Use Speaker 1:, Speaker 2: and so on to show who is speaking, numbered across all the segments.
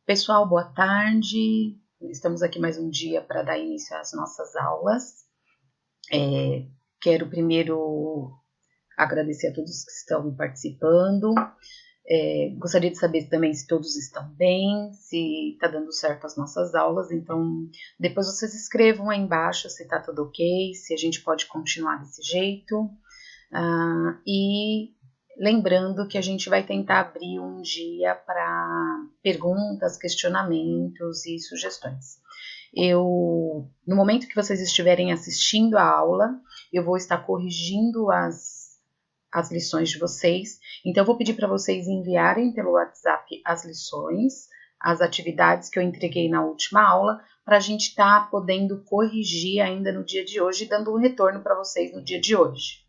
Speaker 1: Pessoal, boa tarde. Estamos aqui mais um dia para dar início às nossas aulas. Quero primeiro agradecer a todos que estão participando. Gostaria de saber também se todos estão bem, se está dando certo as nossas aulas. Então, depois vocês escrevam aí embaixo se está tudo ok, se a gente pode continuar desse jeito. E lembrando que a gente vai tentar abrir um dia para perguntas, questionamentos e sugestões. No momento que vocês estiverem assistindo a aula, eu vou estar corrigindo as lições de vocês. Então, eu vou pedir para vocês enviarem pelo WhatsApp as lições, as atividades que eu entreguei na última aula, para a gente estar podendo corrigir ainda no dia de hoje, dando um retorno para vocês no dia de hoje.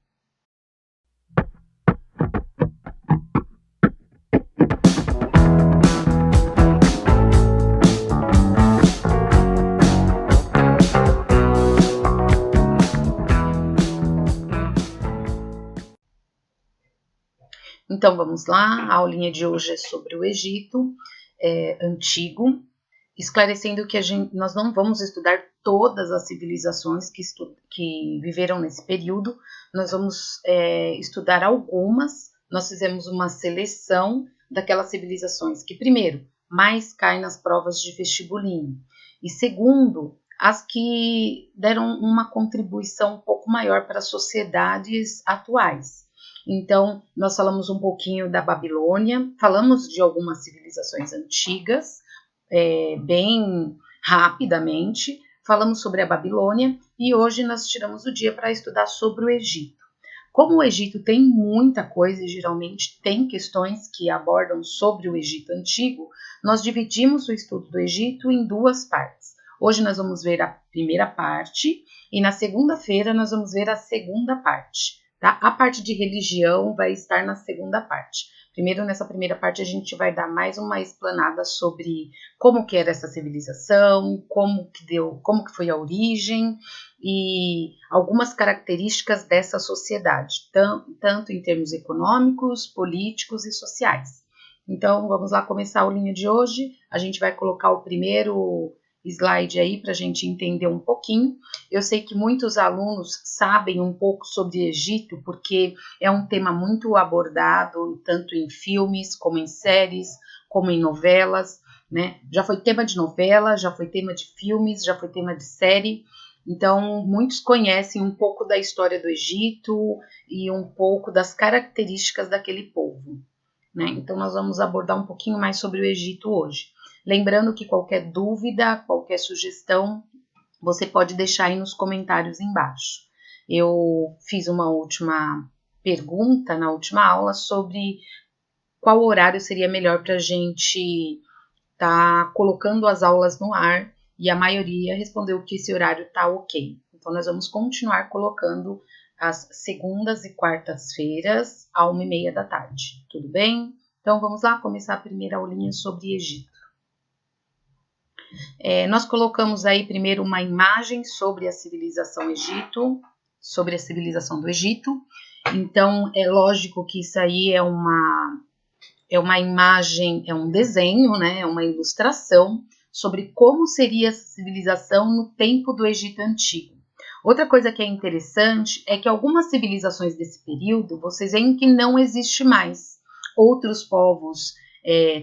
Speaker 1: Então, vamos lá, a aulinha de hoje é sobre o Egito Antigo, esclarecendo que nós não vamos estudar todas as civilizações que viveram nesse período, nós vamos estudar algumas. Nós fizemos uma seleção daquelas civilizações que, primeiro, mais caem nas provas de vestibulinho, e segundo, as que deram uma contribuição um pouco maior para as sociedades atuais. Então, nós falamos um pouquinho da Babilônia, falamos de algumas civilizações antigas, bem rapidamente, falamos sobre a Babilônia, e hoje nós tiramos o dia para estudar sobre o Egito. Como o Egito tem muita coisa e geralmente tem questões que abordam sobre o Egito antigo, nós dividimos o estudo do Egito em duas partes. Hoje nós vamos ver a primeira parte e na segunda-feira nós vamos ver a segunda parte. Tá? A parte de religião vai estar na segunda parte. Primeiro, nessa primeira parte, a gente vai dar mais uma explanada sobre como que era essa civilização, como que foi a origem e algumas características dessa sociedade, tanto em termos econômicos, políticos e sociais. Então, vamos lá começar a aulinha de hoje. A gente vai colocar o primeiro slide aí para a gente entender um pouquinho. Eu sei que muitos alunos sabem um pouco sobre Egito, porque é um tema muito abordado, tanto em filmes, como em séries, como em novelas, né? Já foi tema de novela, já foi tema de filmes, já foi tema de série. Então, muitos conhecem um pouco da história do Egito e um pouco das características daquele povo, né? Então, nós vamos abordar um pouquinho mais sobre o Egito hoje. Lembrando que qualquer dúvida, qualquer sugestão, você pode deixar aí nos comentários embaixo. Eu fiz uma última pergunta na última aula sobre qual horário seria melhor para a gente estar colocando as aulas no ar, e a maioria respondeu que esse horário está ok. Então, nós vamos continuar colocando as segundas e quartas-feiras, à 1h30 da tarde. Tudo bem? Então, vamos lá começar a primeira aulinha sobre Egito. Nós colocamos aí primeiro uma imagem sobre a civilização do Egito. Então, é lógico que isso aí é uma imagem, é um desenho, né? É uma ilustração sobre como seria essa civilização no tempo do Egito Antigo. Outra coisa que é interessante é que algumas civilizações desse período, vocês veem que não existe mais. Outros povos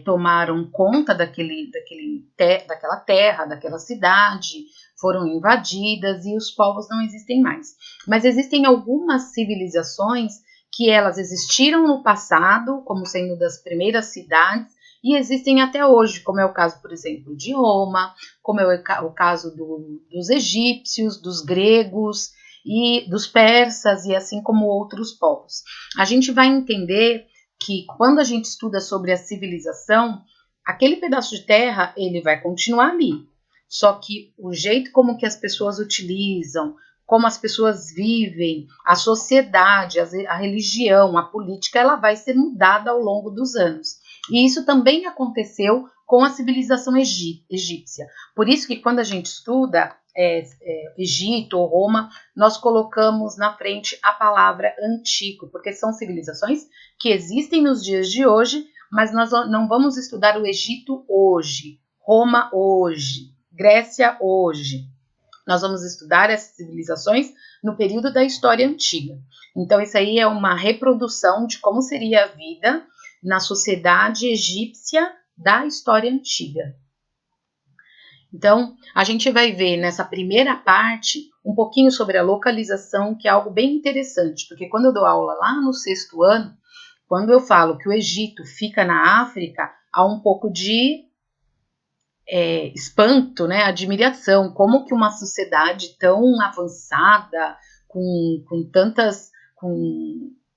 Speaker 1: tomaram conta daquela terra, daquela cidade, foram invadidas e os povos não existem mais. Mas existem algumas civilizações que elas existiram no passado, como sendo das primeiras cidades, e existem até hoje, como é o caso, por exemplo, de Roma, como é o caso dos egípcios, dos gregos e dos persas, e assim como outros povos. A gente vai entender que quando a gente estuda sobre a civilização, aquele pedaço de terra, ele vai continuar ali. Só que o jeito como que as pessoas utilizam, como as pessoas vivem, a sociedade, a religião, a política, ela vai ser mudada ao longo dos anos. E isso também aconteceu com a civilização egípcia. Por isso que quando a gente estuda Egito ou Roma, nós colocamos na frente a palavra antigo, porque são civilizações que existem nos dias de hoje, mas nós não vamos estudar o Egito hoje, Roma hoje, Grécia hoje. Nós vamos estudar essas civilizações no período da história antiga. Então, isso aí é uma reprodução de como seria a vida na sociedade egípcia da história antiga. Então, a gente vai ver nessa primeira parte um pouquinho sobre a localização, que é algo bem interessante, porque quando eu dou aula lá no 6º ano, quando eu falo que o Egito fica na África, há um pouco de espanto, né, admiração, como que uma sociedade tão avançada, com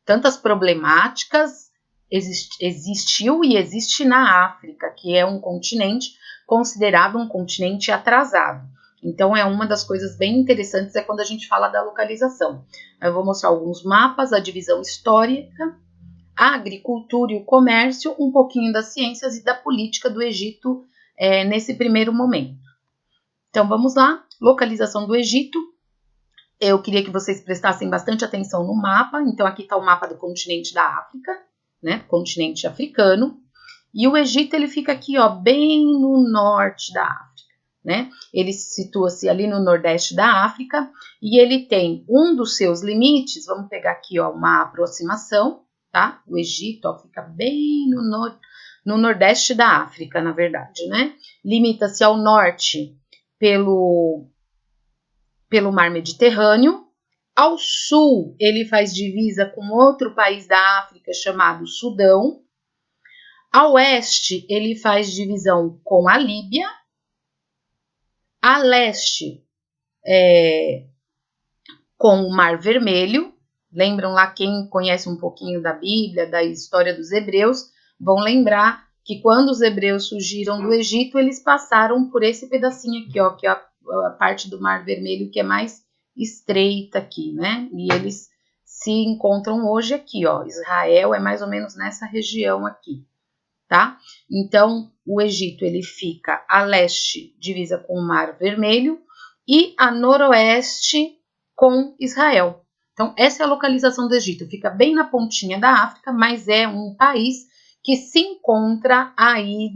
Speaker 1: tantas problemáticas, existiu e existe na África, que é um continente considerado um continente atrasado. Então, é uma das coisas bem interessantes quando a gente fala da localização. Eu vou mostrar alguns mapas, a divisão histórica, a agricultura e o comércio, um pouquinho das ciências e da política do Egito nesse primeiro momento. Então, vamos lá. Localização do Egito. Eu queria que vocês prestassem bastante atenção no mapa. Então, aqui está o mapa do continente da África, né? Continente africano. E o Egito, ele fica aqui, ó, bem no norte da África, né? Ele situa-se ali no nordeste da África e ele tem um dos seus limites, vamos pegar aqui, ó, uma aproximação, tá? O Egito, ó, fica bem no nordeste da África, na verdade, né? Limita-se ao norte pelo Mar Mediterrâneo. Ao sul, ele faz divisa com outro país da África chamado Sudão. A oeste, ele faz divisão com a Líbia. A leste, com o Mar Vermelho. Lembram lá, quem conhece um pouquinho da Bíblia, da história dos hebreus, vão lembrar que quando os hebreus fugiram do Egito, eles passaram por esse pedacinho aqui, ó, que é a parte do Mar Vermelho que é mais estreita aqui, né? E eles se encontram hoje aqui, ó. Israel é mais ou menos nessa região aqui. Tá? Então, o Egito ele fica a leste, divisa com o Mar Vermelho, e a noroeste com Israel. Então, essa é a localização do Egito. Fica bem na pontinha da África, mas é um país que se encontra aí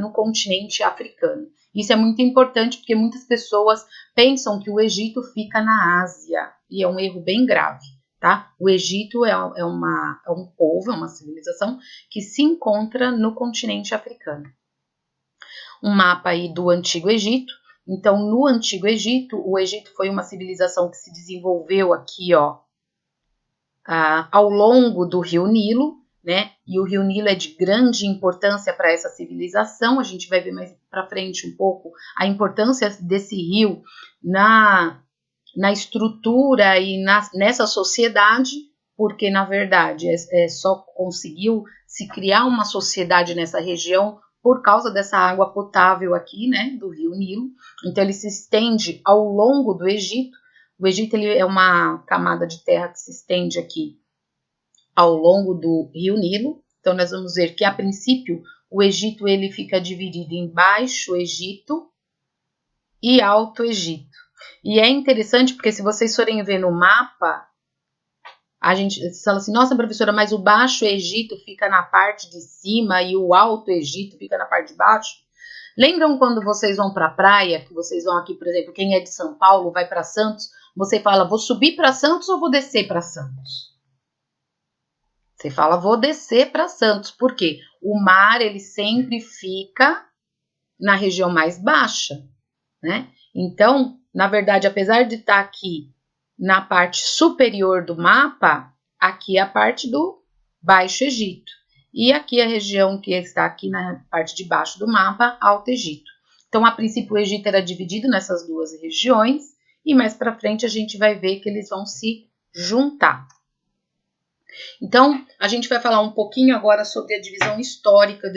Speaker 1: no continente africano. Isso é muito importante porque muitas pessoas pensam que o Egito fica na Ásia, e é um erro bem grave. Tá? O Egito é um povo, é uma civilização que se encontra no continente africano. Um mapa aí do Antigo Egito. Então, no Antigo Egito, o Egito foi uma civilização que se desenvolveu aqui, ó, ao longo do Rio Nilo, né? E o Rio Nilo é de grande importância para essa civilização. A gente vai ver mais para frente um pouco a importância desse rio na estrutura e nessa sociedade, porque, na verdade, só conseguiu se criar uma sociedade nessa região por causa dessa água potável aqui, né, do Rio Nilo. Então, ele se estende ao longo do Egito. O Egito ele é uma camada de terra que se estende aqui ao longo do Rio Nilo. Então, nós vamos ver que, a princípio, o Egito ele fica dividido em Baixo Egito e Alto Egito. E é interessante porque se vocês forem ver no mapa, a gente fala assim, nossa professora, mas o Baixo Egito fica na parte de cima e o Alto Egito fica na parte de baixo? Lembram quando vocês vão para a praia, que vocês vão aqui, por exemplo, quem é de São Paulo vai para Santos, você fala, vou subir para Santos ou vou descer para Santos? Você fala, vou descer para Santos, por quê? O mar, ele sempre fica na região mais baixa, né? Então, na verdade, apesar de estar aqui na parte superior do mapa, aqui é a parte do Baixo Egito. E aqui a região que está aqui na parte de baixo do mapa, Alto Egito. Então, a princípio, o Egito era dividido nessas duas regiões, e mais para frente a gente vai ver que eles vão se juntar. Então, a gente vai falar um pouquinho agora sobre a divisão histórica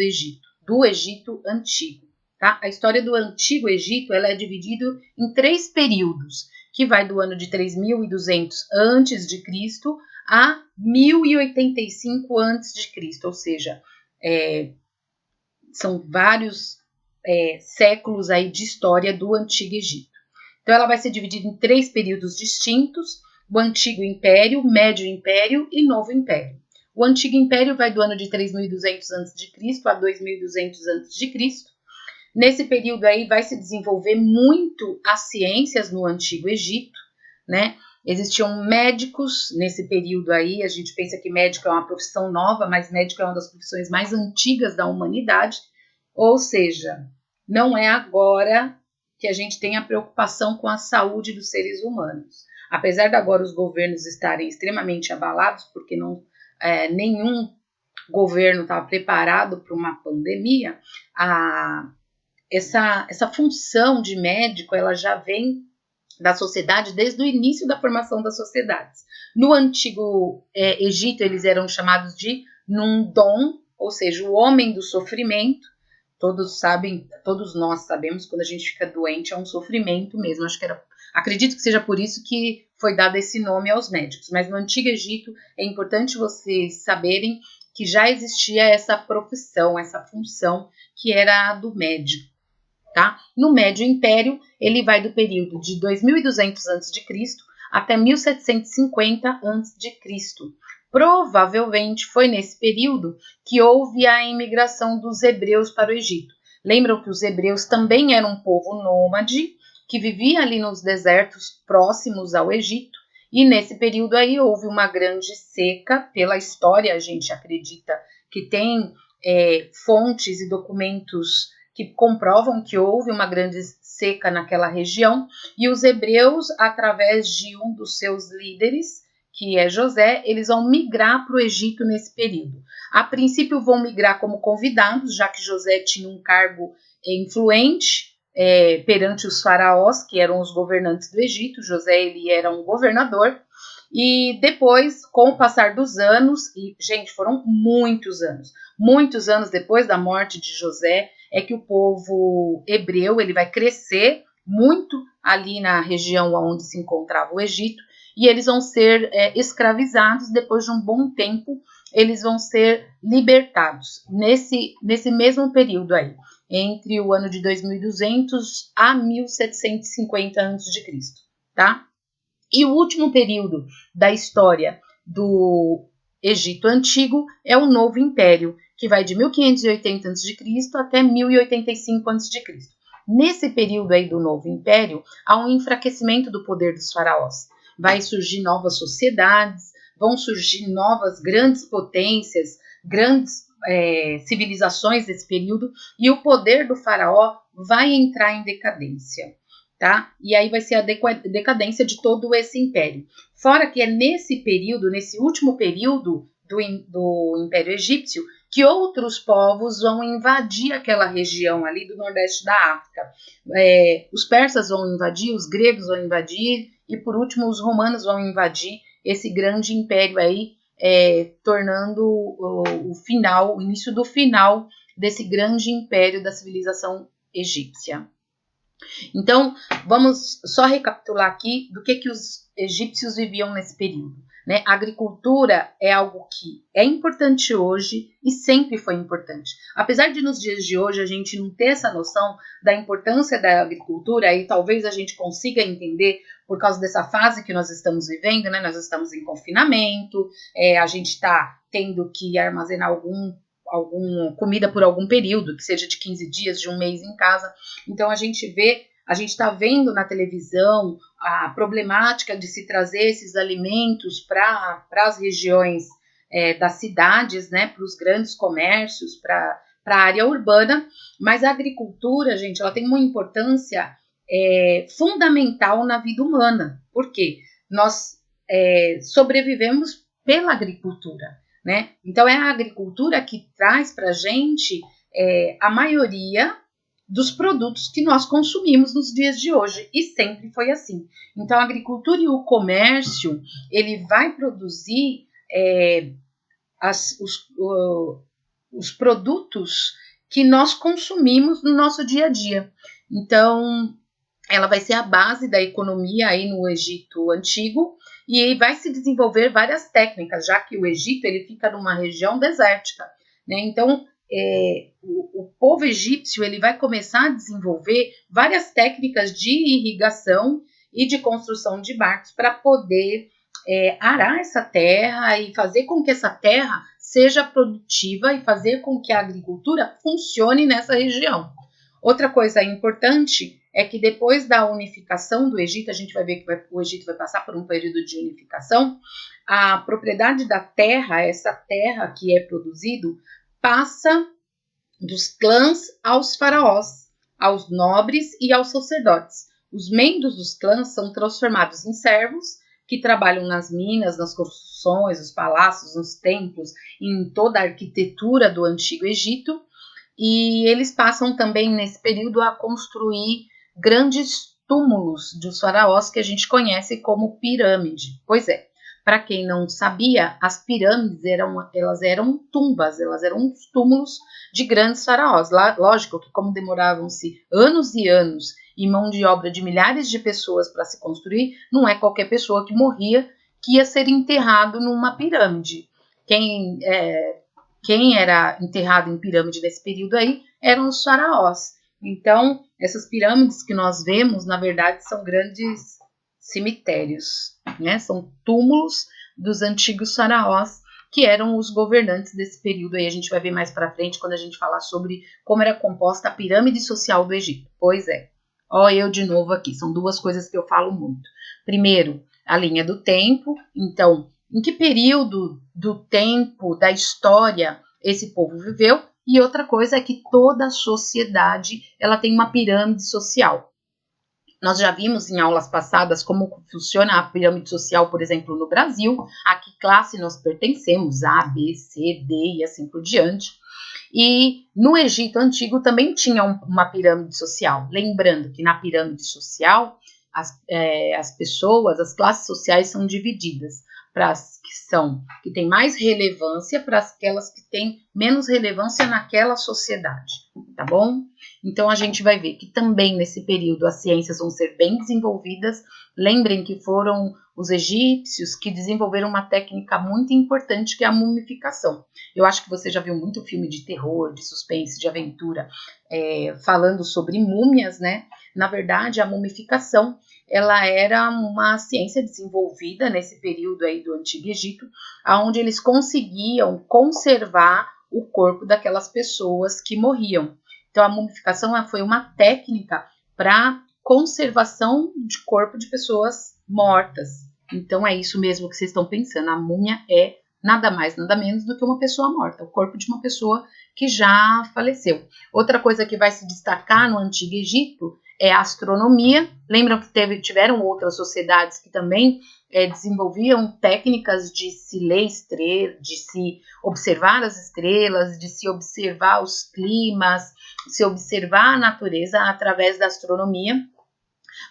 Speaker 1: do Egito Antigo. Tá? A história do Antigo Egito ela é dividida em 3 períodos, que vai do ano de 3.200 a.C. a 1085 a.C., ou seja, são vários séculos aí de história do Antigo Egito. Então, ela vai ser dividida em 3 períodos distintos, o Antigo Império, Médio Império e Novo Império. O Antigo Império vai do ano de 3.200 a.C. a 2.200 a.C. Nesse período aí vai se desenvolver muito as ciências no Antigo Egito, né? Existiam médicos nesse período aí, a gente pensa que médico é uma profissão nova, mas médico é uma das profissões mais antigas da humanidade, ou seja, não é agora que a gente tem a preocupação com a saúde dos seres humanos. Apesar de agora os governos estarem extremamente abalados, porque nenhum governo estava preparado para uma pandemia, essa função de médico ela já vem da sociedade desde o início da formação das sociedades. No Antigo Egito, eles eram chamados de Nundon, ou seja, o homem do sofrimento. Todos nós sabemos, quando a gente fica doente é um sofrimento mesmo. Acredito que seja por isso que foi dado esse nome aos médicos. Mas no Antigo Egito é importante vocês saberem que já existia essa profissão, essa função que era a do médico. Tá? No Médio Império, ele vai do período de 2.200 a.C. até 1750 a.C. Provavelmente foi nesse período que houve a imigração dos hebreus para o Egito. Lembram que os hebreus também eram um povo nômade que vivia ali nos desertos próximos ao Egito, e nesse período aí houve uma grande seca. Pela história, a gente acredita que tem fontes e documentos que comprovam que houve uma grande seca naquela região, e os hebreus, através de um dos seus líderes, que é José, eles vão migrar para o Egito nesse período. A princípio vão migrar como convidados, já que José tinha um cargo influente perante os faraós, que eram os governantes do Egito. José ele era um governador, e depois, com o passar dos anos, e gente, foram muitos anos depois da morte de José, é que o povo hebreu ele vai crescer muito ali na região onde se encontrava o Egito, e eles vão ser escravizados. Depois de um bom tempo, eles vão ser libertados, nesse mesmo período aí, entre o ano de 2.200 a 1750 a.C., tá? E o último período da história do Egito Antigo é o Novo Império, que vai de 1580 a.C. até 1085 a.C. Nesse período aí do Novo Império, há um enfraquecimento do poder dos faraós. Vai surgir novas sociedades, vão surgir novas grandes potências, grandes civilizações desse período, e o poder do faraó vai entrar em decadência. Tá? E aí vai ser a decadência de todo esse império. Fora que é nesse período, nesse último período do Império Egípcio, que outros povos vão invadir aquela região ali do Nordeste da África. Os persas vão invadir, os gregos vão invadir, e por último os romanos vão invadir esse grande império aí, tornando o início do final desse grande império da civilização egípcia. Então, vamos só recapitular aqui do que os egípcios viviam nesse período, né? A agricultura é algo que é importante hoje e sempre foi importante. Apesar de nos dias de hoje a gente não ter essa noção da importância da agricultura, e talvez a gente consiga entender por causa dessa fase que nós estamos vivendo, né? Nós estamos em confinamento, a gente está tendo que armazenar alguma comida por algum período, que seja de 15 dias, de um mês em casa. Então a gente está vendo na televisão a problemática de se trazer esses alimentos para as regiões das cidades, né, para os grandes comércios, para a área urbana, mas a agricultura, gente, ela tem uma importância fundamental na vida humana. Por quê? Nós sobrevivemos pela agricultura, né? Então é a agricultura que traz para a gente a maioria dos produtos que nós consumimos nos dias de hoje, e sempre foi assim. Então a agricultura e o comércio, ele vai produzir os produtos que nós consumimos no nosso dia a dia. Então ela vai ser a base da economia aí no Egito Antigo, e vai se desenvolver várias técnicas, já que o Egito ele fica numa região desértica, né? Então, o povo egípcio ele vai começar a desenvolver várias técnicas de irrigação e de construção de barcos para poder arar essa terra e fazer com que essa terra seja produtiva e fazer com que a agricultura funcione nessa região. Outra coisa importante é que depois da unificação do Egito, a gente vai ver que o Egito vai passar por um período de unificação, a propriedade da terra, essa terra que é produzido, passa dos clãs aos faraós, aos nobres e aos sacerdotes. Os membros dos clãs são transformados em servos que trabalham nas minas, nas construções, nos palácios, nos templos, em toda a arquitetura do Antigo Egito, e eles passam também nesse período a construir grandes túmulos dos faraós que a gente conhece como pirâmide. Pois é, para quem não sabia, as pirâmides eram tumbas, elas eram os túmulos de grandes faraós. Lógico que como demoravam-se anos e anos e mão de obra de milhares de pessoas para se construir, não é qualquer pessoa que morria que ia ser enterrado numa pirâmide. Quem era enterrado em pirâmide nesse período aí eram os faraós. Então, essas pirâmides que nós vemos, na verdade, são grandes cemitérios, né? São túmulos dos antigos faraós, que eram os governantes desse período aí. A gente vai ver mais para frente quando a gente falar sobre como era composta a pirâmide social do Egito. Pois é. Ó, eu de novo aqui, são duas coisas que eu falo muito. Primeiro, a linha do tempo. Então, em que período do tempo, da história, esse povo viveu? E outra coisa é que toda sociedade, ela tem uma pirâmide social. Nós já vimos em aulas passadas como funciona a pirâmide social, por exemplo, no Brasil, a que classe nós pertencemos, A, B, C, D e assim por diante. E no Egito Antigo também tinha uma pirâmide social. Lembrando que na pirâmide social, as pessoas, as classes sociais são divididas para as que têm mais relevância, para aquelas que têm menos relevância naquela sociedade, tá bom? Então, a gente vai ver que também nesse período as ciências vão ser bem desenvolvidas. Lembrem que foram os egípcios que desenvolveram uma técnica muito importante, que é a mumificação. Eu acho que você já viu muito filme de terror, de suspense, de aventura, falando sobre múmias, né? Na verdade, a mumificação, ela era uma ciência desenvolvida nesse período aí do Antigo Egito, onde eles conseguiam conservar o corpo daquelas pessoas que morriam. Então, a mumificação foi uma técnica para conservação de corpo de pessoas mortas. Então, é isso mesmo que vocês estão pensando. A múmia é nada mais, nada menos do que uma pessoa morta, o corpo de uma pessoa que já faleceu. Outra coisa que vai se destacar no Antigo Egito é a astronomia. Lembram que tiveram outras sociedades que também desenvolviam técnicas de se ler estrelas, de se observar as estrelas, de se observar os climas, se observar a natureza através da astronomia.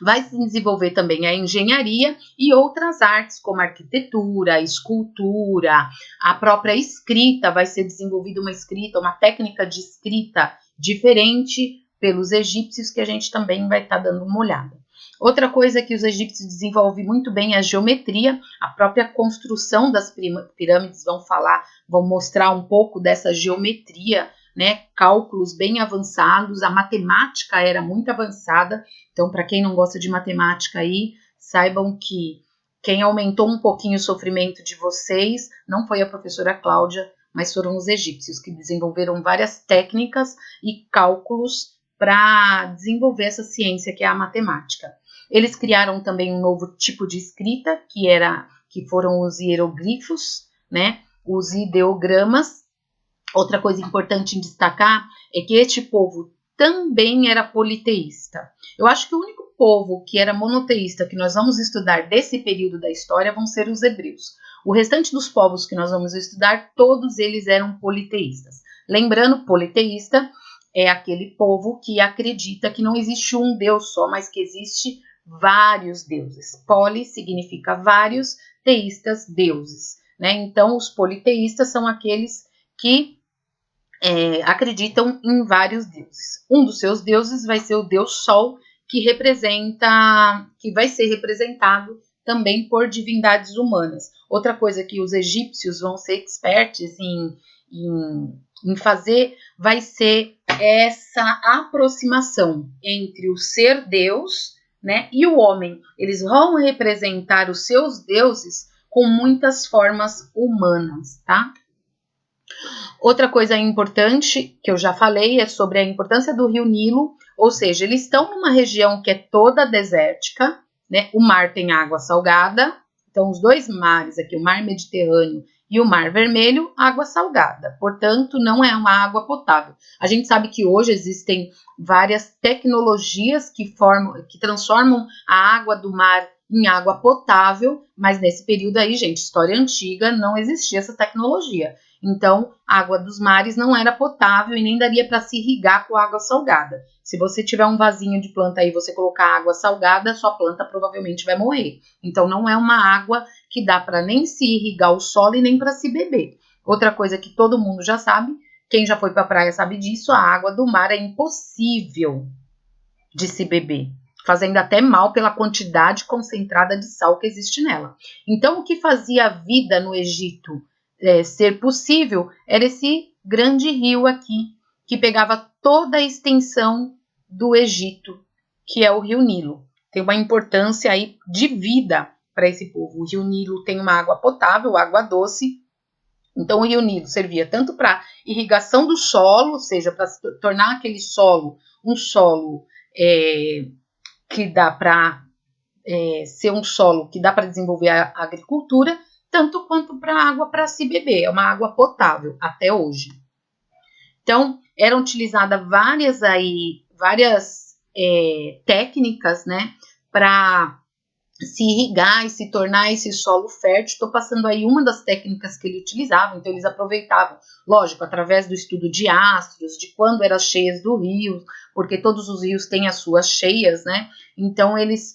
Speaker 1: Vai se desenvolver também a engenharia e outras artes, como a arquitetura, a escultura, a própria escrita. Vai ser desenvolvida uma técnica de escrita diferente pelos egípcios, que a gente também vai estar dando uma olhada. Outra coisa que os egípcios desenvolvem muito bem é a geometria. A própria construção das pirâmides vão mostrar um pouco dessa geometria, né? Cálculos bem avançados, a matemática era muito avançada. Então, para quem não gosta de matemática aí, saibam que quem aumentou um pouquinho o sofrimento de vocês não foi a professora Cláudia, mas foram os egípcios, que desenvolveram várias técnicas e cálculos para desenvolver essa ciência que é a matemática. Eles criaram também um novo tipo de escrita, que foram os hieroglifos, né? Os ideogramas. Outra coisa importante em destacar é que este povo também era politeísta. Eu acho que o único povo que era monoteísta que nós vamos estudar desse período da história vão ser os hebreus. O restante dos povos que nós vamos estudar, todos eles eram politeístas. Lembrando, politeísta é aquele povo que acredita que não existe um Deus só, mas que existe vários deuses. Poli significa vários, teístas, deuses, né? Então, os politeístas são aqueles que acreditam em vários deuses. Um dos seus deuses vai ser o Deus Sol, que vai ser representado também por divindades humanas. Outra coisa que os egípcios vão ser expertos em fazer vai ser essa aproximação entre o ser Deus, né, e o homem. Eles vão representar os seus deuses com muitas formas humanas, tá? Outra coisa importante que eu já falei é sobre a importância do rio Nilo, ou seja, eles estão numa região que é toda desértica, né? O mar tem água salgada, então os dois mares aqui, o mar Mediterrâneo e o mar Vermelho, água salgada, portanto não é uma água potável. A gente sabe que hoje existem várias tecnologias que transformam a água do mar em água potável, mas nesse período aí, gente, história antiga, não existia essa tecnologia. Então, a água dos mares não era potável e nem daria para se irrigar com água salgada. Se você tiver um vasinho de planta aí e você colocar água salgada, sua planta provavelmente vai morrer. Então, não é uma água que dá para nem se irrigar o solo e nem para se beber. Outra coisa que todo mundo já sabe, quem já foi para a praia sabe disso, a água do mar é impossível de se beber, fazendo até mal pela quantidade concentrada de sal que existe nela. Então, o que fazia a vida no Egito ser possível era esse grande rio aqui, que pegava toda a extensão do Egito, que é o rio Nilo. Tem uma importância aí de vida para esse povo. O rio Nilo tem uma água potável, água doce. Então, o rio Nilo servia tanto para irrigação do solo, ou seja, para tornar aquele solo um solo que dá para ser um solo que dá para desenvolver a agricultura, tanto quanto para água para se beber. É uma água potável até hoje. Então, eram utilizadas várias técnicas, né, para se irrigar e se tornar esse solo fértil. Estou passando aí uma das técnicas que ele utilizava. Então, eles aproveitavam, lógico, através do estudo de astros, de quando eram as cheias do rio, porque todos os rios têm as suas cheias, né? Então, eles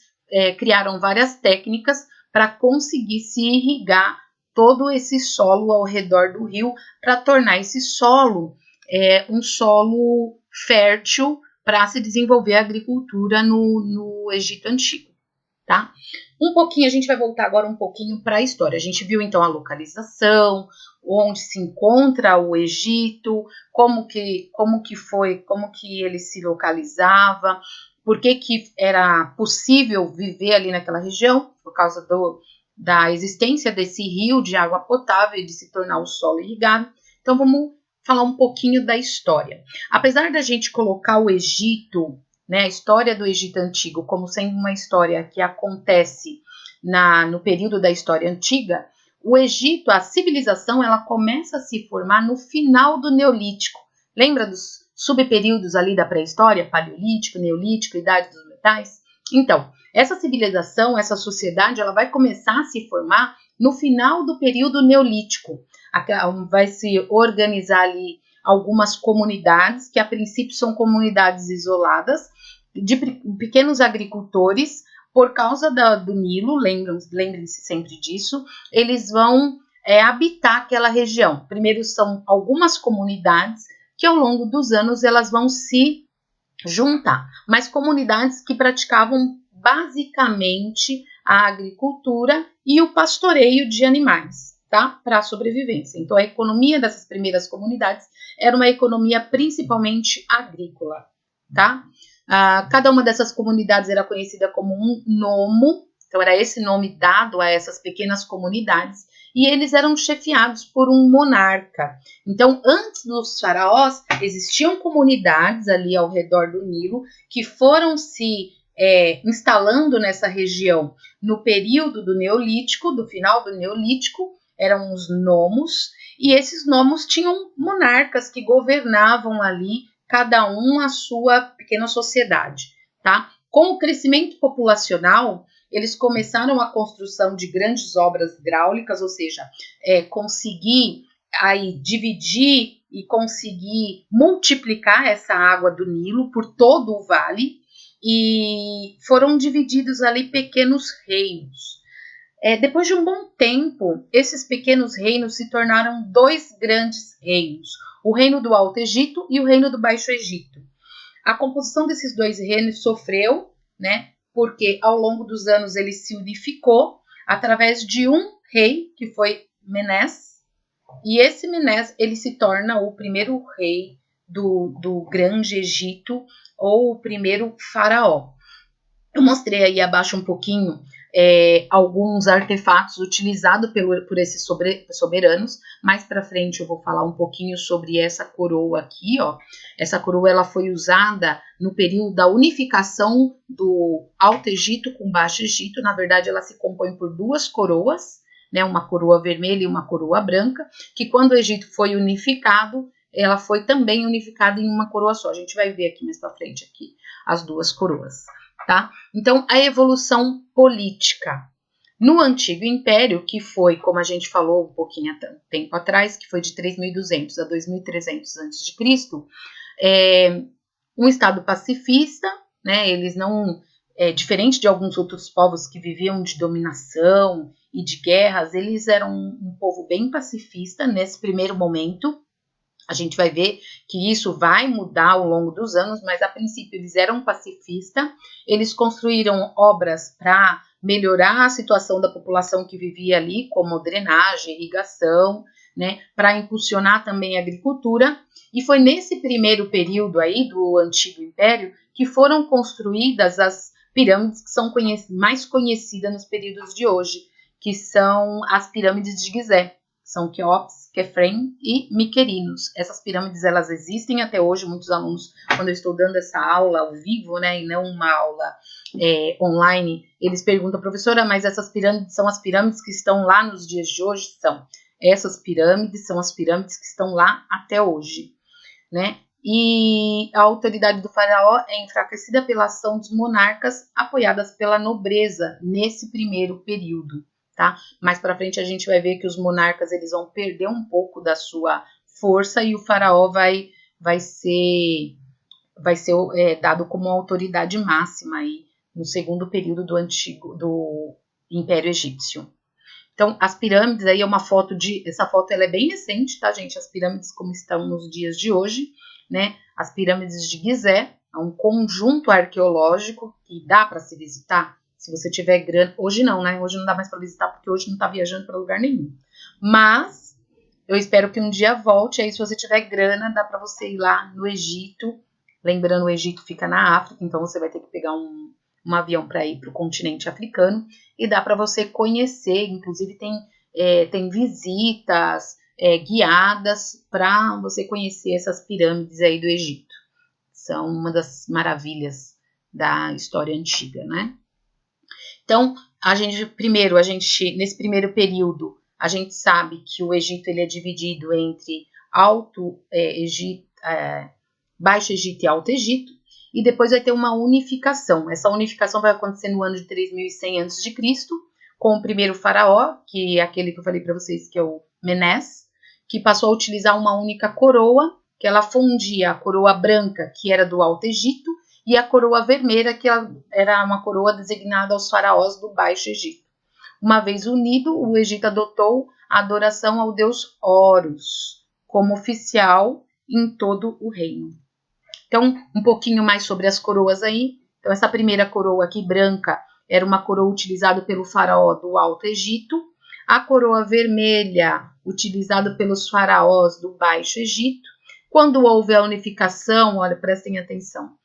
Speaker 1: criaram várias técnicas para conseguir se irrigar todo esse solo ao redor do rio, para tornar esse solo um solo fértil para se desenvolver a agricultura no Egito Antigo. Tá? A gente vai voltar agora um pouquinho para a história. A gente viu então a localização, onde se encontra o Egito, como que ele se localizava, por que era possível viver ali naquela região, por causa da existência desse rio de água potável e de se tornar o solo irrigado. Então vamos falar um pouquinho da história. Apesar da gente colocar o Egito, né, a história do Egito Antigo como sendo uma história que acontece no período da história antiga, o Egito, a civilização, ela começa a se formar no final do Neolítico. Lembra dos subperíodos ali da pré-história? Paleolítico, Neolítico, Idade dos Metais? Então, essa civilização, essa sociedade, ela vai começar a se formar no final do período Neolítico. Vai se organizar ali algumas comunidades, que a princípio são comunidades isoladas, de pequenos agricultores, por causa do Nilo, lembrem-se sempre disso, eles vão habitar aquela região. Primeiro são algumas comunidades que ao longo dos anos elas vão se juntar, mas comunidades que praticavam basicamente a agricultura e o pastoreio de animais, tá? Para a sobrevivência. Então a economia dessas primeiras comunidades era uma economia principalmente agrícola, tá? Cada uma dessas comunidades era conhecida como um nomo, então era esse nome dado a essas pequenas comunidades, e eles eram chefiados por um monarca. Então, antes dos faraós, existiam comunidades ali ao redor do Nilo que foram se instalando nessa região no período do Neolítico, do final do Neolítico, eram os nomos, e esses nomos tinham monarcas que governavam ali, cada um a sua pequena sociedade, tá? Com o crescimento populacional, eles começaram a construção de grandes obras hidráulicas, ou seja, conseguir aí dividir e conseguir multiplicar essa água do Nilo por todo o vale, e foram divididos ali pequenos reinos. Depois de um bom tempo, esses pequenos reinos se tornaram dois grandes reinos, o reino do Alto Egito e o reino do Baixo Egito. A composição desses dois reinos sofreu, né, porque ao longo dos anos ele se unificou através de um rei, que foi Menés, e esse Menés ele se torna o primeiro rei do Grande Egito, ou o primeiro faraó. Eu mostrei aí abaixo um pouquinho alguns artefatos utilizados por esses soberanos. Mais para frente eu vou falar um pouquinho sobre essa coroa aqui, ó. Essa coroa ela foi usada no período da unificação do Alto Egito com o Baixo Egito. Na verdade, ela se compõe por duas coroas, né, uma coroa vermelha e uma coroa branca, que quando o Egito foi unificado, ela foi também unificada em uma coroa só. A gente vai ver aqui mais para frente aqui as duas coroas. Tá? Então, a evolução política. No Antigo Império, que foi, como a gente falou um pouquinho há tempo atrás, que foi de 3.200 a 2.300 a.C., um Estado pacifista, né? Eles não, diferente de alguns outros povos que viviam de dominação e de guerras, eles eram um povo bem pacifista nesse primeiro momento. A gente vai ver que isso vai mudar ao longo dos anos, mas a princípio eles eram pacifistas, eles construíram obras para melhorar a situação da população que vivia ali, como drenagem, irrigação, né, para impulsionar também a agricultura, e foi nesse primeiro período aí do Antigo Império que foram construídas as pirâmides que são mais conhecidas nos períodos de hoje, que são as pirâmides de Gizé. São Quéops, Quefren e Miquerinos. Essas pirâmides, elas existem até hoje. Muitos alunos, quando eu estou dando essa aula ao vivo, né, e não uma aula online, eles perguntam, professora, mas essas pirâmides são as pirâmides que estão lá nos dias de hoje? São. Essas pirâmides são as pirâmides que estão lá até hoje, né? E a autoridade do faraó é enfraquecida pela ação dos monarcas, apoiadas pela nobreza nesse primeiro período. Tá? Mais para frente a gente vai ver que os monarcas eles vão perder um pouco da sua força e o faraó vai ser dado como autoridade máxima aí no segundo período do Império Egípcio. Então as pirâmides aí é uma foto essa foto ela é bem recente, tá, gente? As pirâmides como estão nos dias de hoje, né? As pirâmides de Gizé é um conjunto arqueológico que dá para se visitar. Se você tiver grana, hoje não, né? Hoje não dá mais para visitar, porque hoje não tá viajando para lugar nenhum. Mas eu espero que um dia volte. Aí, se você tiver grana, dá para você ir lá no Egito. Lembrando, o Egito fica na África, então você vai ter que pegar um avião para ir para o continente africano. E dá para você conhecer. Inclusive, tem visitas guiadas para você conhecer essas pirâmides aí do Egito. São uma das maravilhas da história antiga, né? Então, nesse primeiro período, a gente sabe que o Egito ele é dividido entre Baixo Egito e Alto Egito, e depois vai ter uma unificação. Essa unificação vai acontecer no ano de 3.100 a.C., com o primeiro faraó, que é aquele que eu falei para vocês, que é o Menes, que passou a utilizar uma única coroa, que ela fundia a coroa branca, que era do Alto Egito, e a coroa vermelha, que era uma coroa designada aos faraós do Baixo Egito. Uma vez unido, o Egito adotou a adoração ao deus Horus como oficial em todo o reino. Então, um pouquinho mais sobre as coroas aí. Então, essa primeira coroa aqui, branca, era uma coroa utilizada pelo faraó do Alto Egito. A coroa vermelha, utilizada pelos faraós do Baixo Egito. Quando houve a unificação, olha, prestem atenção,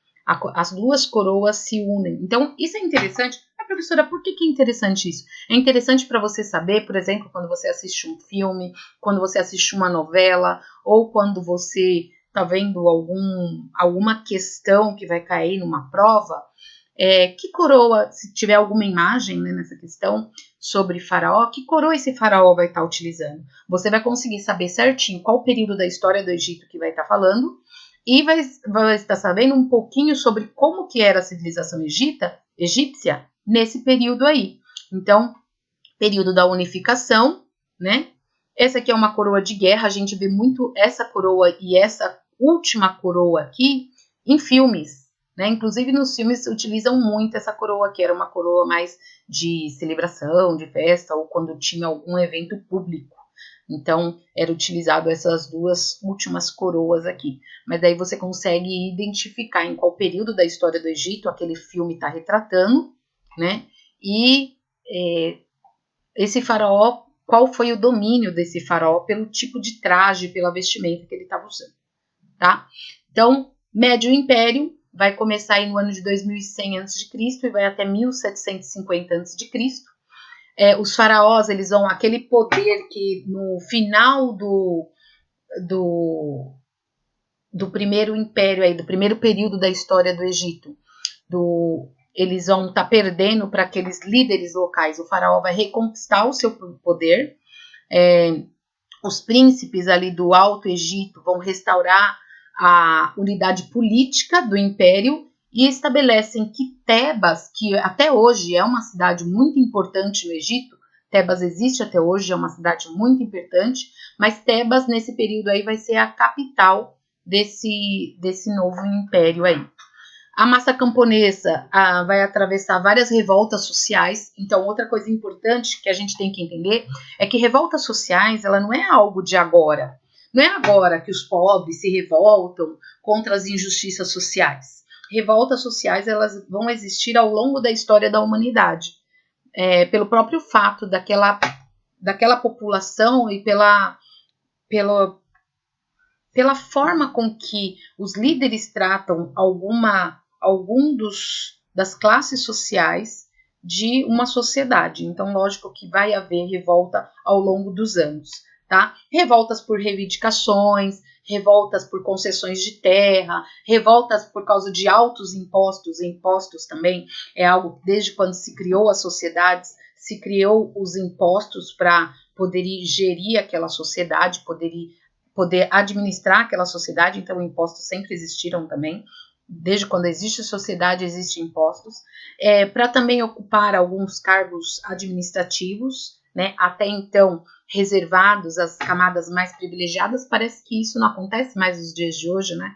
Speaker 1: as duas coroas se unem. Então, isso é interessante. Mas, professora, por que é interessante isso? É interessante para você saber, por exemplo, quando você assiste um filme, quando você assiste uma novela, ou quando você está vendo alguma questão que vai cair numa prova, que coroa, se tiver alguma imagem, né, nessa questão sobre faraó, que coroa esse faraó vai estar utilizando? Você vai conseguir saber certinho qual período da história do Egito que vai estar falando, e vai estar sabendo um pouquinho sobre como que era a civilização egípcia nesse período aí. Então, período da unificação, né? Essa aqui é uma coroa de guerra, a gente vê muito essa coroa e essa última coroa aqui em filmes, né? Inclusive nos filmes utilizam muito essa coroa, que era uma coroa mais de celebração, de festa, ou quando tinha algum evento público. Então, era utilizado essas duas últimas coroas aqui. Mas daí você consegue identificar em qual período da história do Egito aquele filme está retratando, né? E esse faraó, qual foi o domínio desse faraó pelo tipo de traje, pela vestimenta que ele estava usando, tá? Então, Médio Império, vai começar aí no ano de 2100 a.C. e vai até 1750 a.C. Os faraós, eles vão, aquele poder que no final do primeiro império, aí, do primeiro período da história do Egito, eles vão estar perdendo para aqueles líderes locais. O faraó vai reconquistar o seu poder, os príncipes ali do Alto Egito vão restaurar a unidade política do império e estabelecem que Tebas, que até hoje é uma cidade muito importante no Egito, Tebas existe até hoje, é uma cidade muito importante, mas Tebas nesse período aí vai ser a capital desse novo império aí. A massa camponesa vai atravessar várias revoltas sociais. Então, outra coisa importante que a gente tem que entender é que revoltas sociais, ela não é algo de agora. Não é agora que os pobres se revoltam contra as injustiças sociais. Revoltas sociais, elas vão existir ao longo da história da humanidade. Pelo próprio fato daquela população e pela forma com que os líderes tratam das classes sociais de uma sociedade. Então, lógico que vai haver revolta ao longo dos anos, tá? Revoltas por reivindicações, revoltas por concessões de terra, revoltas por causa de altos impostos. Impostos também é algo, desde quando se criou as sociedades, se criou os impostos para poder gerir aquela sociedade, poder administrar aquela sociedade. Então, impostos sempre existiram também. Desde quando existe sociedade, existem impostos. Para também ocupar alguns cargos administrativos, né? Até então reservados às camadas mais privilegiadas. Parece que isso não acontece mais nos dias de hoje, né?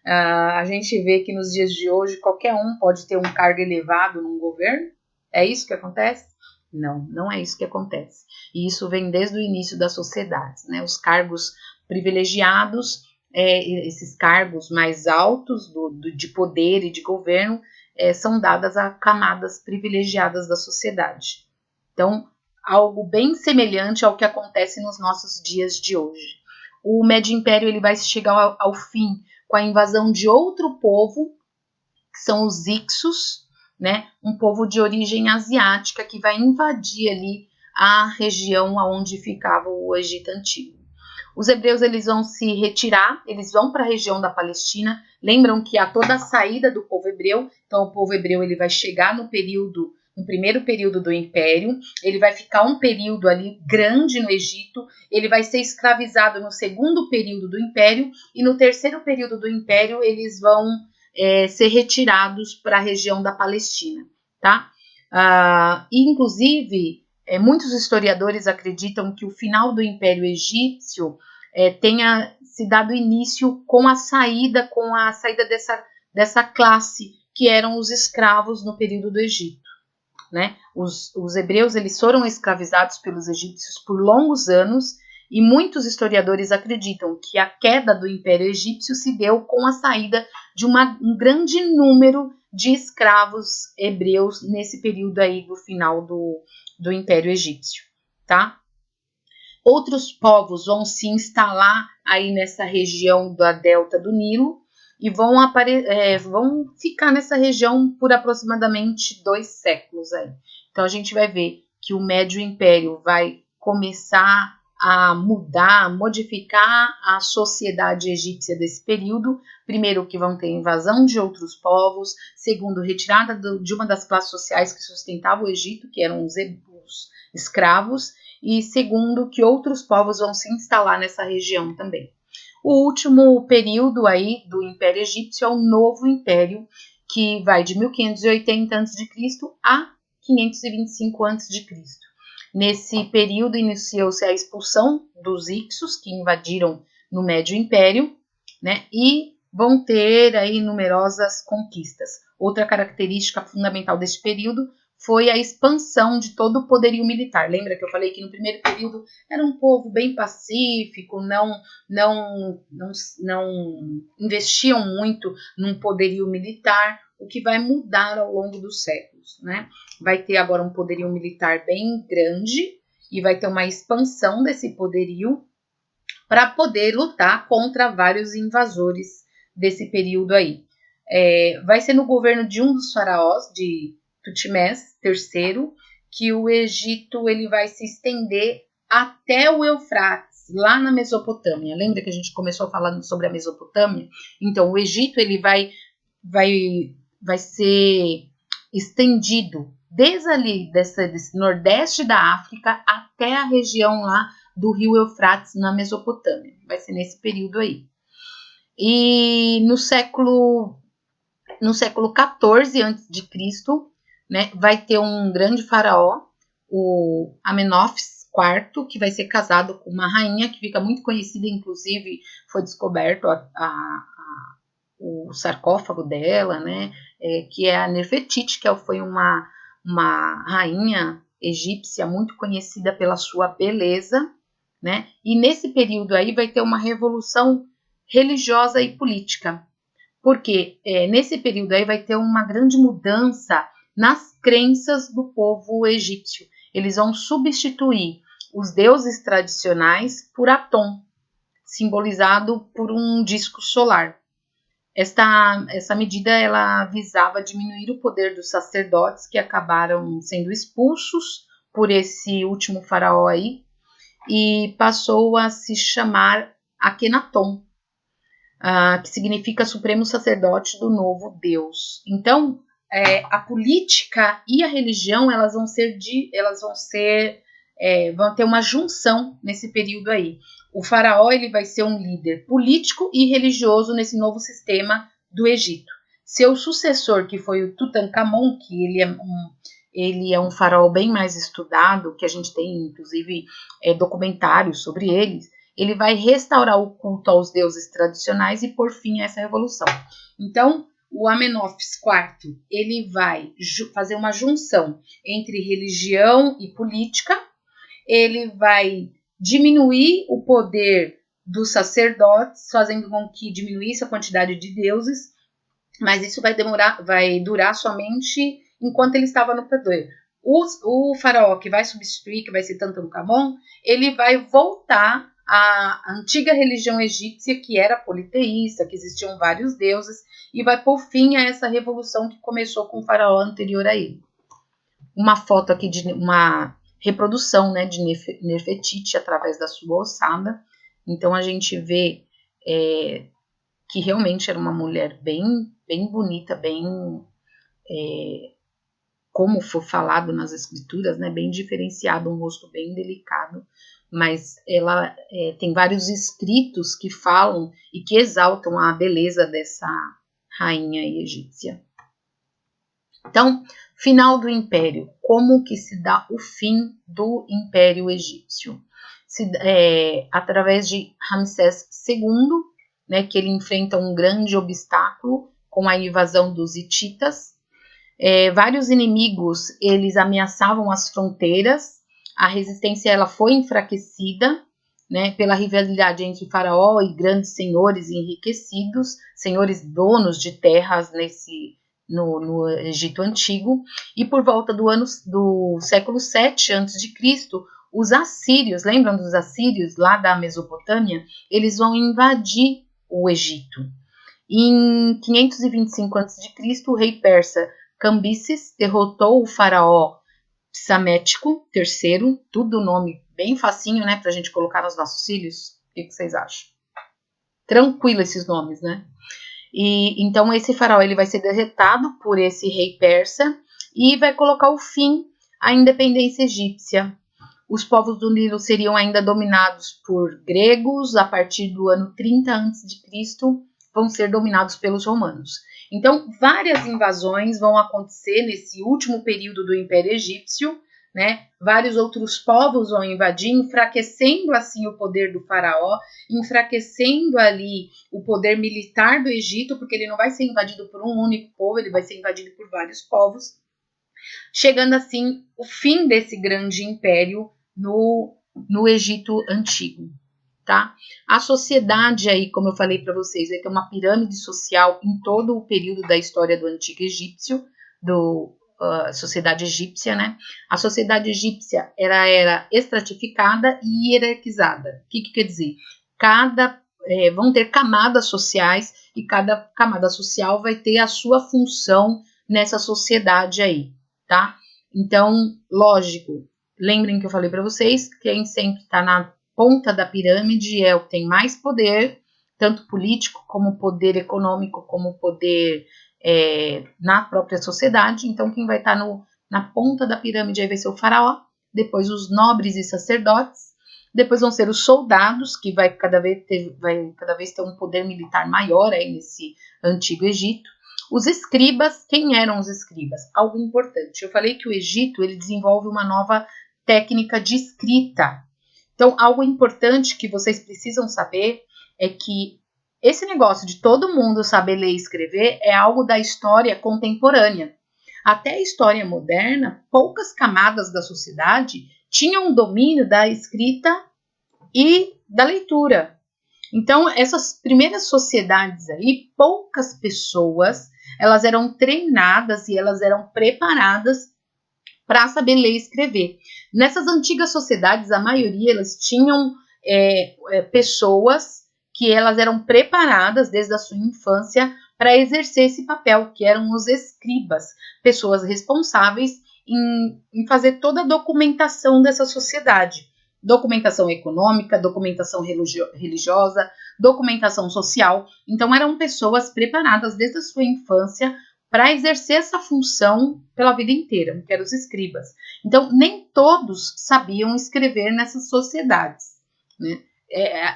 Speaker 1: A gente vê que nos dias de hoje qualquer um pode ter um cargo elevado num governo. É isso que acontece? Não, não é isso que acontece. E isso vem desde o início das sociedades, né? Os cargos privilegiados, esses cargos mais altos de poder e de governo, são dadas a camadas privilegiadas da sociedade. Então, algo bem semelhante ao que acontece nos nossos dias de hoje. O Médio Império ele vai chegar ao fim com a invasão de outro povo, que são os Hicsos, né? Um povo de origem asiática que vai invadir ali a região onde ficava o Egito Antigo. Os hebreus eles vão se retirar, eles vão para a região da Palestina. Lembram que há toda a saída do povo hebreu. Então, o povo hebreu ele vai chegar no primeiro período do Império. Ele vai ficar um período ali grande no Egito. Ele vai ser escravizado no segundo período do Império. E no terceiro período do Império, eles vão ser retirados para a região da Palestina, tá? Inclusive, muitos historiadores acreditam que o final do Império Egípcio tenha se dado início com a saída dessa classe que eram os escravos no período do Egito, né? Os hebreus eles foram escravizados pelos egípcios por longos anos e muitos historiadores acreditam que a queda do Império Egípcio se deu com a saída de um grande número de escravos hebreus nesse período aí do final do Império Egípcio, tá? Outros povos vão se instalar aí nessa região da delta do Nilo e vão ficar nessa região por aproximadamente 2 séculos aí. Então a gente vai ver que o Médio Império vai começar a modificar a sociedade egípcia desse período. Primeiro, que vão ter invasão de outros povos. Segundo, retirada de uma das classes sociais que sustentava o Egito, que eram os escravos. E segundo, que outros povos vão se instalar nessa região também. O último período aí do Império Egípcio é o Novo Império, que vai de 1580 a.C. a 525 a.C. Nesse período iniciou-se a expulsão dos Hicsos, que invadiram no Médio Império, né, e vão ter aí numerosas conquistas. Outra característica fundamental deste período foi a expansão de todo o poderio militar. Lembra que eu falei que no primeiro período era um povo bem pacífico, não investiam muito num poderio militar, o que vai mudar ao longo dos séculos, né? Vai ter agora um poderio militar bem grande e vai ter uma expansão desse poderio para poder lutar contra vários invasores desse período aí. vai ser no governo de um dos faraós, de Tutmés III, que o Egito ele vai se estender até o Eufrates, lá na Mesopotâmia. Lembra que a gente começou falando sobre a Mesopotâmia? Então, o Egito ele vai ser estendido desde ali, desse nordeste da África até a região lá do rio Eufrates, na Mesopotâmia. Vai ser nesse período aí. E no século XIV a.C., né, vai ter um grande faraó, o Amenófis IV, que vai ser casado com uma rainha que fica muito conhecida, inclusive foi descoberto o sarcófago dela, né, que é a Nefertiti, que foi uma rainha egípcia muito conhecida pela sua beleza, né, e nesse período aí vai ter uma revolução religiosa e política, porque nesse período aí vai ter uma grande mudança nas crenças do povo egípcio. Eles vão substituir os deuses tradicionais por Atom, simbolizado por um disco solar. Essa medida ela visava diminuir o poder dos sacerdotes que acabaram sendo expulsos por esse último faraó aí e passou a se chamar Akenaton, que significa Supremo Sacerdote do Novo Deus. Então, a política e a religião elas vão ter uma junção nesse período aí. O faraó ele vai ser um líder político e religioso nesse novo sistema do Egito. Seu sucessor, que foi o Tutankhamon, que ele é um faraó bem mais estudado, que a gente tem inclusive documentários sobre ele vai restaurar o culto aos deuses tradicionais e pôr fim a essa revolução. Então, o Amenófis IV, ele vai fazer uma junção entre religião e política, ele vai diminuir o poder dos sacerdotes, fazendo com que diminuísse a quantidade de deuses, mas isso vai durar somente enquanto ele estava no poder. O faraó que vai substituir, que vai ser Tutankhamon, ele vai voltar à antiga religião egípcia, que era politeísta, que existiam vários deuses, e vai pôr fim a essa revolução que começou com o faraó anterior a ele. Uma foto aqui de uma reprodução, né, de Nefertiti através da sua ossada. Então a gente vê que realmente era uma mulher bem bonita, como foi falado nas escrituras, né, bem diferenciado, um rosto bem delicado, mas ela tem vários escritos que falam e que exaltam a beleza dessa rainha egípcia. Então, final do Império. Como que se dá o fim do Império Egípcio? Através de Ramsés II, né, que ele enfrenta um grande obstáculo com a invasão dos hititas. Vários inimigos, eles ameaçavam as fronteiras, a resistência ela foi enfraquecida, né, pela rivalidade entre faraó e grandes senhores enriquecidos, senhores donos de terras no Egito Antigo, e por volta do século 7 a.C., os assírios, lembram dos assírios lá da Mesopotâmia? Eles vão invadir o Egito. Em 525 a.C., o rei persa Cambises derrotou o faraó Psamético III, tudo nome bem facinho, né, pra gente colocar nos nossos filhos. O que vocês acham? Tranquilo esses nomes, né? E então esse faraó ele vai ser derrotado por esse rei persa e vai colocar o fim à independência egípcia. Os povos do Nilo seriam ainda dominados por gregos, a partir do ano 30 a.C., vão ser dominados pelos romanos. Então, várias invasões vão acontecer nesse último período do Império Egípcio, né? Vários outros povos vão invadir, enfraquecendo assim o poder do faraó, enfraquecendo ali o poder militar do Egito, porque ele não vai ser invadido por um único povo, ele vai ser invadido por vários povos, chegando assim o fim desse grande império no Egito Antigo. Tá? A sociedade aí, como eu falei para vocês, vai ter uma pirâmide social em todo o período da história do Antigo Egípcio, sociedade egípcia, né? A sociedade egípcia era estratificada e hierarquizada. O que quer dizer? Cada vão ter camadas sociais e cada camada social vai ter a sua função nessa sociedade aí, tá? Então, lógico, lembrem que eu falei para vocês, quem sempre está na ponta da pirâmide é o que tem mais poder, tanto político como poder econômico, como poder na própria sociedade. Então, quem vai estar na ponta da pirâmide aí vai ser o faraó, depois os nobres e sacerdotes, depois vão ser os soldados, que vai cada vez ter um poder militar maior aí nesse Antigo Egito. Os escribas, quem eram os escribas? Algo importante. Eu falei que o Egito ele desenvolve uma nova técnica de escrita. Então, algo importante que vocês precisam saber é que esse negócio de todo mundo saber ler e escrever é algo da história contemporânea. Até a história moderna, poucas camadas da sociedade tinham um domínio da escrita e da leitura. Então, essas primeiras sociedades aí, poucas pessoas, elas eram treinadas e elas eram preparadas para saber ler e escrever. Nessas antigas sociedades, a maioria, elas tinham pessoas que elas eram preparadas desde a sua infância para exercer esse papel, que eram os escribas, pessoas responsáveis em fazer toda a documentação dessa sociedade. Documentação econômica, documentação religiosa, documentação social. Então, eram pessoas preparadas desde a sua infância para exercer essa função pela vida inteira, que eram os escribas. Então, nem todos sabiam escrever nessas sociedades, né?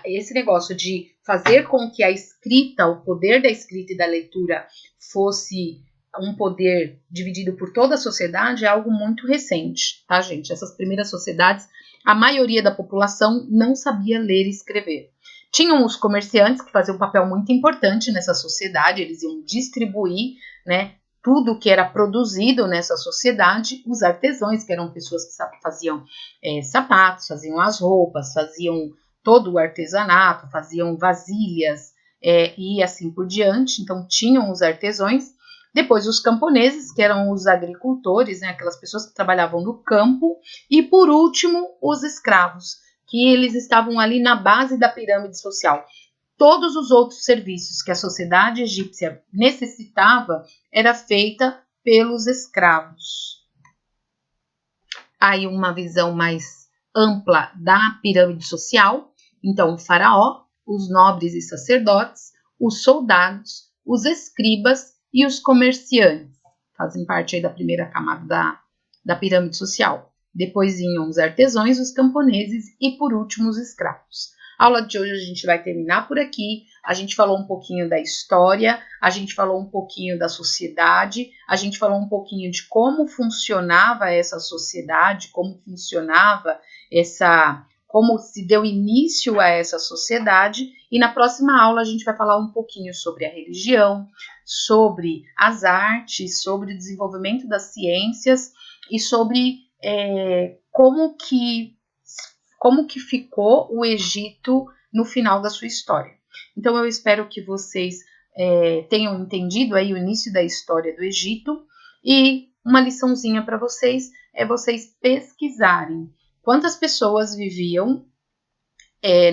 Speaker 1: Esse negócio de fazer com que a escrita, o poder da escrita e da leitura fosse um poder dividido por toda a sociedade é algo muito recente, tá, gente? Essas primeiras sociedades, a maioria da população não sabia ler e escrever. Tinham os comerciantes que faziam um papel muito importante nessa sociedade, eles iam distribuir, né, tudo que era produzido nessa sociedade, os artesãos, que eram pessoas que faziam sapatos, faziam as roupas, faziam todo o artesanato, faziam vasilhas e assim por diante. Então, tinham os artesãos. Depois, os camponeses, que eram os agricultores, né, aquelas pessoas que trabalhavam no campo. E, por último, os escravos, que eles estavam ali na base da pirâmide social. Todos os outros serviços que a sociedade egípcia necessitava era feita pelos escravos. Aí, uma visão mais ampla da pirâmide social. Então, o faraó, os nobres e sacerdotes, os soldados, os escribas e os comerciantes fazem parte aí da primeira camada da pirâmide social. Depois vinham os artesãos, os camponeses e, por último, os escravos. A aula de hoje a gente vai terminar por aqui. A gente falou um pouquinho da história, a gente falou um pouquinho da sociedade, a gente falou um pouquinho de como funcionava essa sociedade, como funcionava como se deu início a essa sociedade, e na próxima aula a gente vai falar um pouquinho sobre a religião, sobre as artes, sobre o desenvolvimento das ciências e sobre como que ficou o Egito no final da sua história. Então eu espero que vocês tenham entendido aí o início da história do Egito, e uma liçãozinha para vocês é vocês pesquisarem quantas pessoas viviam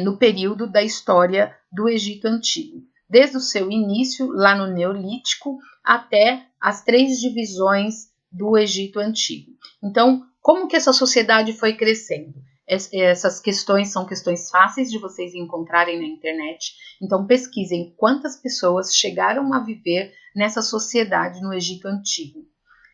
Speaker 1: no período da história do Egito Antigo, desde o seu início, lá no Neolítico, até as 3 divisões do Egito Antigo. Então, como que essa sociedade foi crescendo? Essas questões são questões fáceis de vocês encontrarem na internet, então pesquisem quantas pessoas chegaram a viver nessa sociedade no Egito Antigo.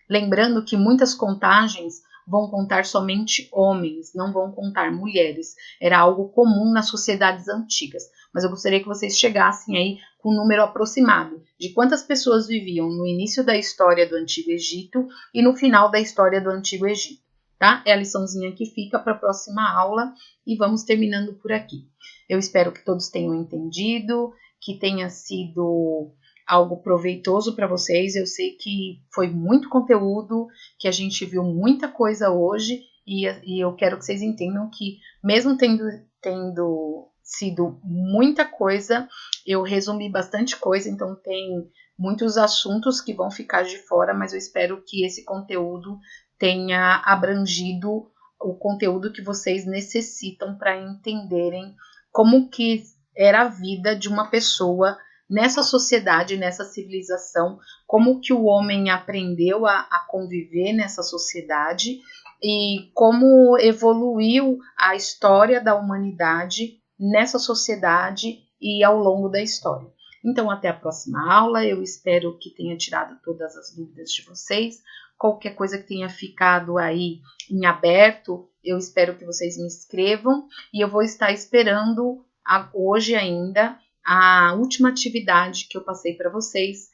Speaker 1: Lembrando que muitas contagens vão contar somente homens, não vão contar mulheres. Era algo comum nas sociedades antigas. Mas eu gostaria que vocês chegassem aí com um número aproximado de quantas pessoas viviam no início da história do Antigo Egito e no final da história do Antigo Egito, tá? É a liçãozinha que fica para a próxima aula e vamos terminando por aqui. Eu espero que todos tenham entendido, que tenha sido algo proveitoso para vocês. Eu sei que foi muito conteúdo, que a gente viu muita coisa hoje, e eu quero que vocês entendam que, mesmo tendo sido muita coisa, eu resumi bastante coisa, então tem muitos assuntos que vão ficar de fora, mas eu espero que esse conteúdo tenha abrangido o conteúdo que vocês necessitam para entenderem como que era a vida de uma pessoa nessa sociedade, nessa civilização, como que o homem aprendeu a conviver nessa sociedade e como evoluiu a história da humanidade nessa sociedade e ao longo da história. Então, até a próxima aula. Eu espero que tenha tirado todas as dúvidas de vocês. Qualquer coisa que tenha ficado aí em aberto, eu espero que vocês me escrevam. E eu vou estar esperando hoje ainda a última atividade que eu passei para vocês,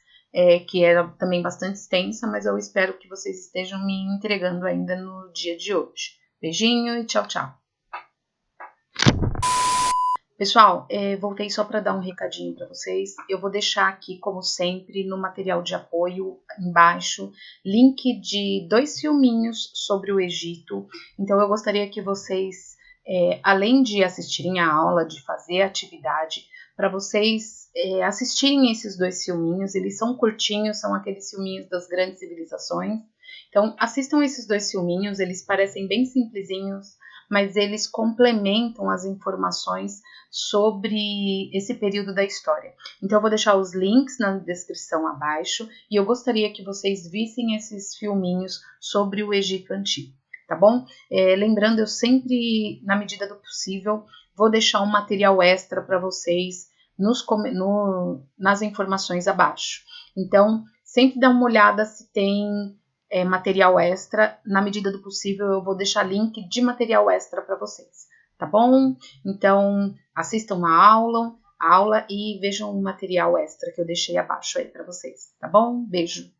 Speaker 1: que era também bastante extensa, mas eu espero que vocês estejam me entregando ainda no dia de hoje. Beijinho e tchau, tchau. Pessoal, voltei só para dar um recadinho para vocês. Eu vou deixar aqui, como sempre, no material de apoio, embaixo, link de 2 filminhos sobre o Egito. Então, eu gostaria que vocês, além de assistirem a aula, de fazer a atividade, para vocês assistirem esses 2 filminhos. Eles são curtinhos, são aqueles filminhos das grandes civilizações. Então, assistam esses 2 filminhos, eles parecem bem simplesinhos, mas eles complementam as informações sobre esse período da história. Então, eu vou deixar os links na descrição abaixo e eu gostaria que vocês vissem esses filminhos sobre o Egito Antigo, tá bom? Lembrando, eu sempre, na medida do possível, vou deixar um material extra para vocês nas informações abaixo. Então, sempre dá uma olhada se tem material extra. Na medida do possível, eu vou deixar link de material extra para vocês, tá bom? Então, assistam a aula e vejam o material extra que eu deixei abaixo aí para vocês, tá bom? Beijo!